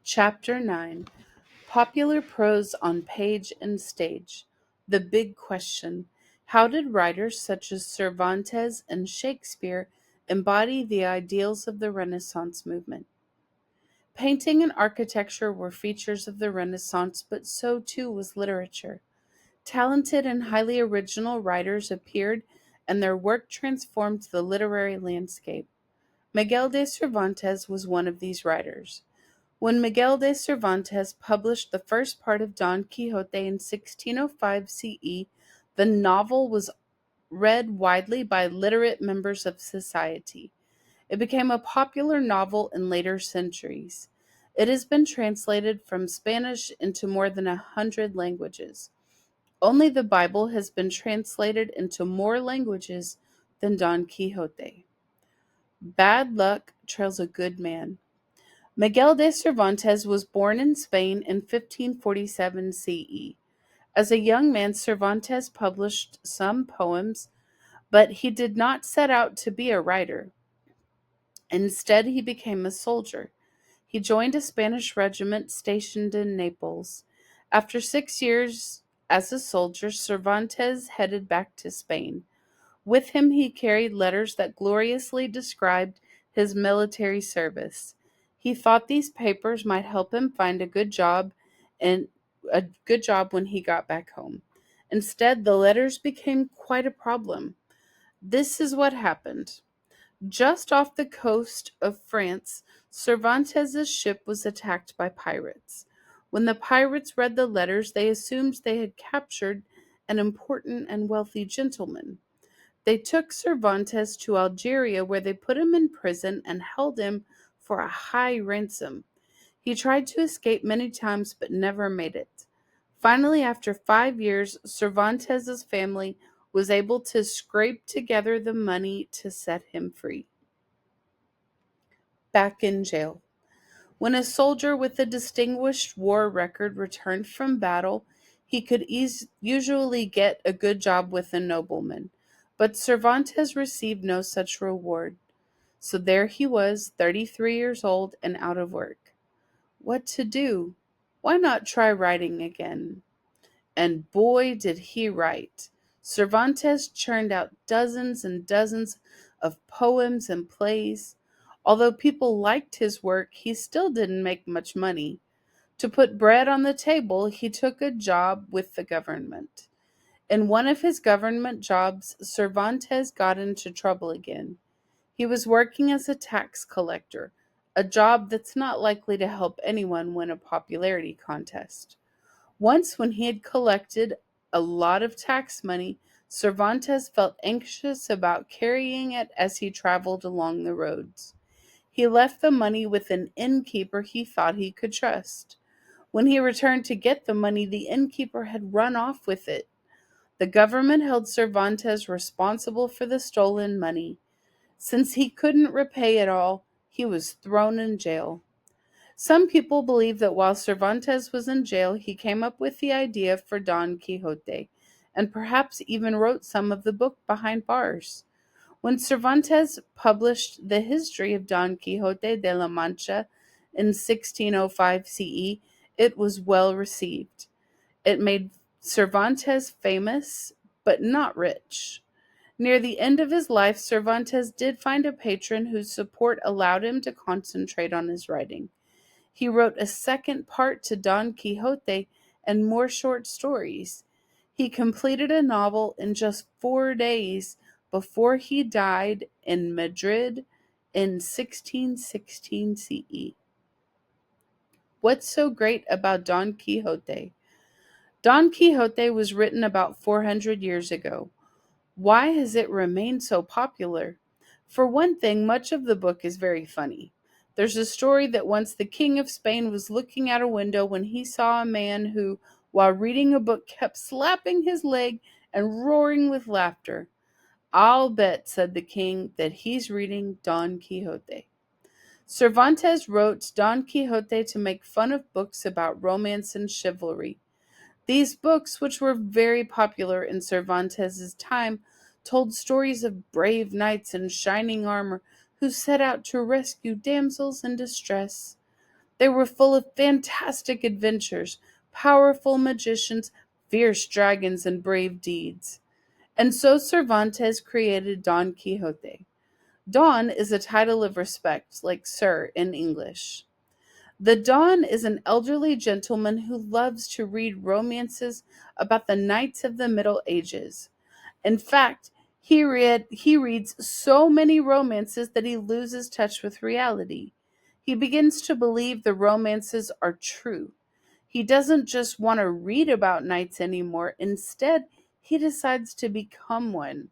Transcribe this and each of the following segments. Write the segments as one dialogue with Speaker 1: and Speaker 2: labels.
Speaker 1: Chapter 9. Popular Prose on Page and Stage. The Big Question. How did writers such as Cervantes and Shakespeare embody the ideals of the Renaissance movement? Painting and architecture were features of the Renaissance, but so too was literature. Talented and highly original writers appeared, and their work transformed the literary landscape. Miguel de Cervantes was one of these writers. When Miguel de Cervantes published the first part of Don Quixote in 1605 CE, the novel was read widely by literate members of society. It became a popular novel in later centuries. It has been translated from Spanish into more than 100 languages. Only the Bible has been translated into more languages than Don Quixote. Bad luck trails a good man. Miguel de Cervantes was born in Spain in 1547 CE. As a young man, Cervantes published some poems, but he did not set out to be a writer. Instead, he became a soldier. He joined a Spanish regiment stationed in Naples. After 6 years as a soldier, Cervantes headed back to Spain. With him, he carried letters that gloriously described his military service. He thought these papers might help him find and a good job when he got back home. Instead, the letters became quite a problem. This is what happened. Just off the coast of France, Cervantes' ship was attacked by pirates. When the pirates read the letters, they assumed they had captured an important and wealthy gentleman. They took Cervantes to Algeria, where they put him in prison and held him for a high ransom. He tried to escape many times but never made it. Finally, after 5 years, Cervantes' family was able to scrape together the money to set him free. Back in jail. When a soldier with a distinguished war record returned from battle, he could usually get a good job with a nobleman. But Cervantes received no such reward. So there he was, 33 years old and out of work. What to do? Why not try writing again? And boy, did he write. Cervantes churned out dozens and dozens of poems and plays. Although people liked his work, he still didn't make much money. To put bread on the table, he took a job with the government. In one of his government jobs, Cervantes got into trouble again. He was working as a tax collector, a job that's not likely to help anyone win a popularity contest. Once, when he had collected a lot of tax money, Cervantes felt anxious about carrying it as he traveled along the roads. He left the money with an innkeeper he thought he could trust. When he returned to get the money, the innkeeper had run off with it. The government held Cervantes responsible for the stolen money. Since he couldn't repay it all, he was thrown in jail. Some people believe that while Cervantes was in jail, he came up with the idea for Don Quixote, and perhaps even wrote some of the book behind bars. When Cervantes published the history of Don Quixote de la Mancha in 1605 CE, it was well received. It made Cervantes famous, but not rich. Near the end of his life, Cervantes did find a patron whose support allowed him to concentrate on his writing. He wrote a second part to Don Quixote and more short stories. He completed a novel in just 4 days before he died in Madrid in 1616 CE. What's so great about Don Quixote? Don Quixote was written about 400 years ago. Why has it remained so popular? For one thing, much of the book is very funny. There's a story that once the King of Spain was looking out a window when he saw a man who, while reading a book, kept slapping his leg and roaring with laughter. "I'll bet," said the king, "that he's reading Don Quixote." Cervantes wrote Don Quixote to make fun of books about romance and chivalry. These books, which were very popular in Cervantes' time, told stories of brave knights in shining armor who set out to rescue damsels in distress. They were full of fantastic adventures, powerful magicians, fierce dragons, and brave deeds. And so Cervantes created Don Quixote. Don is a title of respect, like Sir in English. The Don is an elderly gentleman who loves to read romances about the knights of the Middle Ages. In fact, he reads so many romances that he loses touch with reality. He begins to believe the romances are true. He doesn't just want to read about knights anymore. Instead, he decides to become one.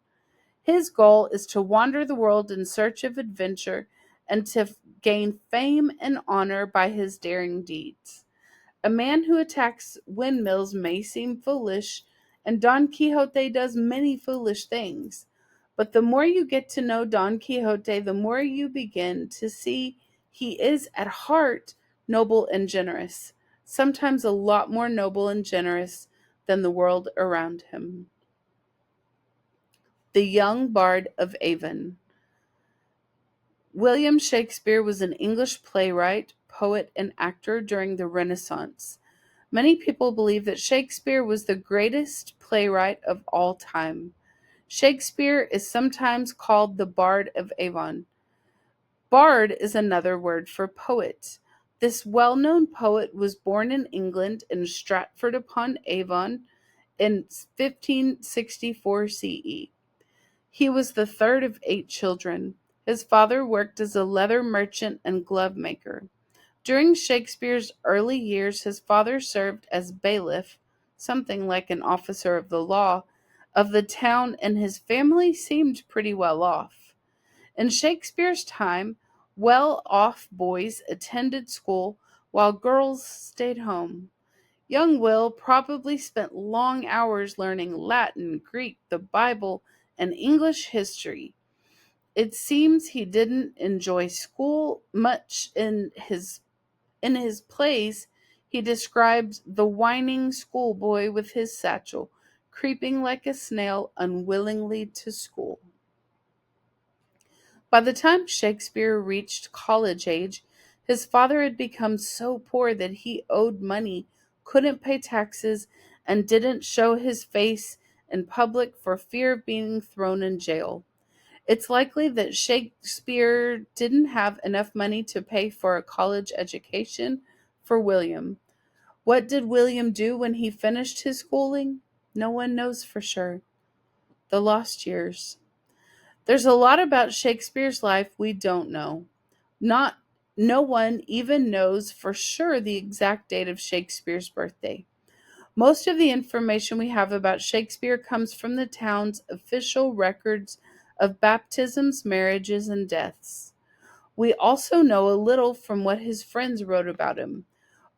Speaker 1: His goal is to wander the world in search of adventure and to gain fame and honor by his daring deeds. A man who attacks windmills may seem foolish, and Don Quixote does many foolish things. But the more you get to know Don Quixote, the more you begin to see he is at heart noble and generous, sometimes a lot more noble and generous than the world around him. The Young Bard of Avon. William Shakespeare was an English playwright, poet, and actor during the Renaissance. Many people believe that Shakespeare was the greatest playwright of all time. Shakespeare is sometimes called the Bard of Avon. Bard is another word for poet. This well known poet was born in England in Stratford upon Avon in 1564 CE. He was the third of 8 children. His father worked as a leather merchant and glove maker. During Shakespeare's early years, his father served as bailiff, something like an officer of the law, of the town, and his family seemed pretty well off. In Shakespeare's time, well off boys attended school while girls stayed home. Young Will probably spent long hours learning Latin, Greek, the Bible, and English history. It seems he didn't enjoy school much. In his plays, he describes the whining schoolboy with his satchel, creeping like a snail unwillingly to school. By the time Shakespeare reached college age, his father had become so poor that he owed money, couldn't pay taxes, and didn't show his face in public for fear of being thrown in jail. It's likely that Shakespeare didn't have enough money to pay for a college education for William. What did William do when he finished his schooling? No one knows for sure. The lost years. There's a lot about Shakespeare's life we don't know. Not No one even knows for sure the exact date of Shakespeare's birthday. Most of the information we have about Shakespeare comes from the town's official records of baptisms, marriages, and deaths. We also know a little from what his friends wrote about him.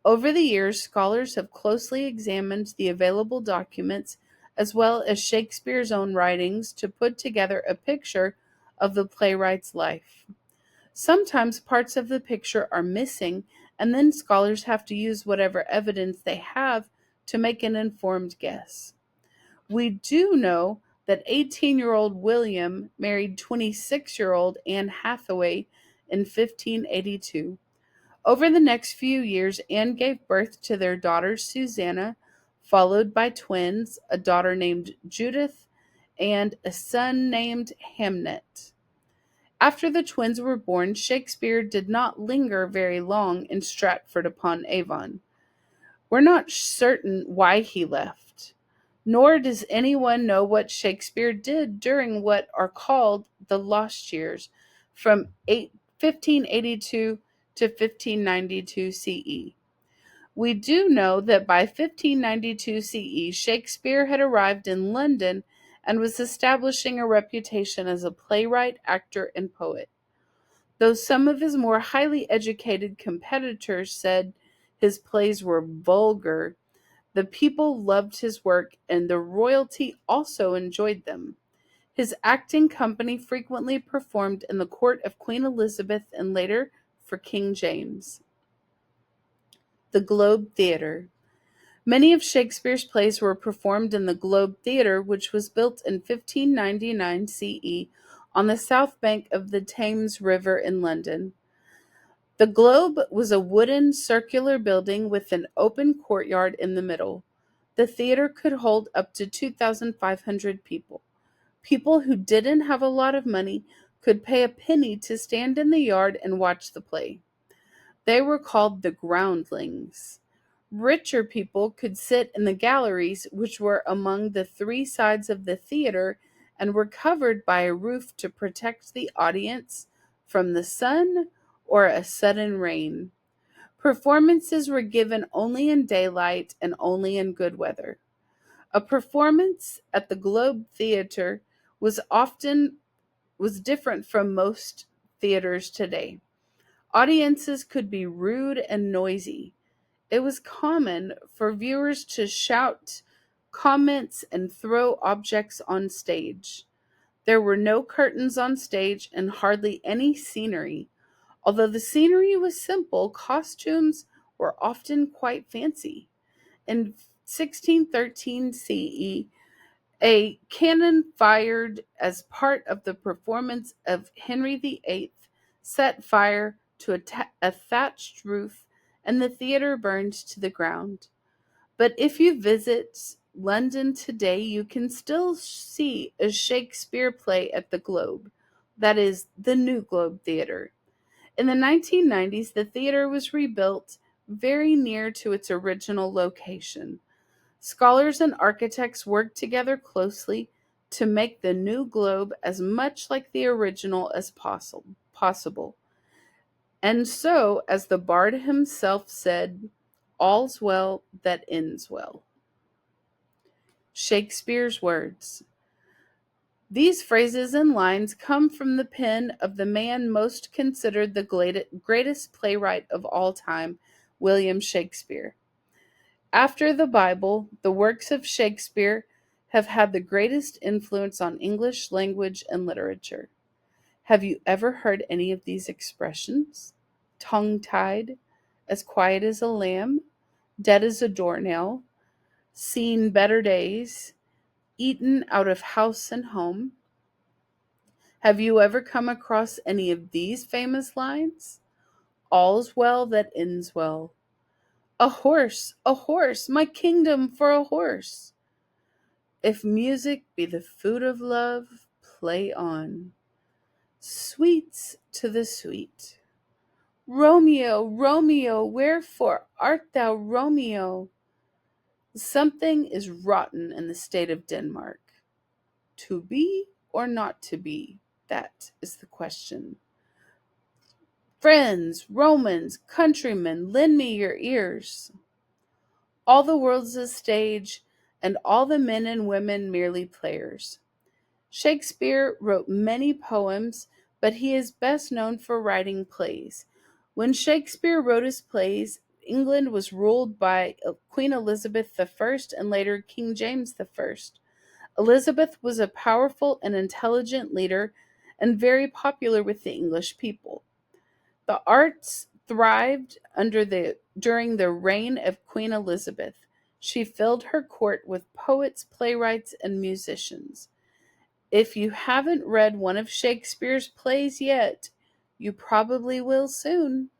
Speaker 1: Over the years, scholars have closely examined the available documents as well as Shakespeare's own writings to put together a picture of the playwright's life. Sometimes parts of the picture are missing, and then scholars have to use whatever evidence they have to make an informed guess. We do know that 18-year-old William married 26-year-old Anne Hathaway in 1582. Over the next few years, Anne gave birth to their daughter Susanna, followed by twins, a daughter named Judith, and a son named Hamnet. After the twins were born, Shakespeare did not linger very long in Stratford upon Avon. We're not certain why he left, nor does anyone know what Shakespeare did during what are called the lost years, from 1582 to 1592 CE. We do know that by 1592 CE, Shakespeare had arrived in London and was establishing a reputation as a playwright, actor, and poet. Though some of his more highly educated competitors said his plays were vulgar, the people loved his work and the royalty also enjoyed them. His acting company frequently performed in the court of Queen Elizabeth and later for King James. The Globe Theatre. Many of Shakespeare's plays were performed in the Globe Theatre, which was built in 1599 CE on the south bank of the Thames River in London. The Globe was a wooden circular building with an open courtyard in the middle. The theater could hold up to 2,500 people. People who didn't have a lot of money could pay a penny to stand in the yard and watch the play. They were called the groundlings. Richer people could sit in the galleries, which were among the three sides of the theater and were covered by a roof to protect the audience from the sun or a sudden rain. Performances were given only in daylight and only in good weather. A performance at the Globe Theater often was different from most theaters today. Audiences could be rude and noisy. It was common for viewers to shout comments and throw objects on stage. There were no curtains on stage and hardly any scenery. Although the scenery was simple, costumes were often quite fancy. In 1613 CE, a cannon fired as part of the performance of Henry VIII set fire to a thatched roof, and the theater burned to the ground. But if you visit London today, you can still see a Shakespeare play at the Globe. That is the New Globe Theater. In the 1990s, the theater was rebuilt very near to its original location. Scholars and architects worked together closely to make the new globe as much like the original as possible. And so, as the bard himself said, all's well that ends well. Shakespeare's words. These phrases and lines come from the pen of the man most considered the greatest playwright of all time, William Shakespeare. After the Bible, the works of Shakespeare have had the greatest influence on English language and literature. Have you ever heard any of these expressions? Tongue-tied, as quiet as a lamb, dead as a doornail, seen better days, eaten out of house and home. Have you ever come across any of these famous lines? All's well that ends well. A horse, my kingdom for a horse. If music be the food of love, play on. Sweets to the sweet. Romeo, Romeo, wherefore art thou Romeo? Something is rotten in the state of Denmark. To be or not to be? That is the question. Friends, Romans, countrymen, lend me your ears. All the world's a stage, and all the men and women merely players. Shakespeare wrote many poems, but he is best known for writing plays. When Shakespeare wrote his plays, England was ruled by Queen Elizabeth I and later King James I. Elizabeth was a powerful and intelligent leader and very popular with the English people. The arts thrived during the reign of Queen Elizabeth. She filled her court with poets, playwrights, and musicians. If you haven't read one of Shakespeare's plays yet, you probably will soon.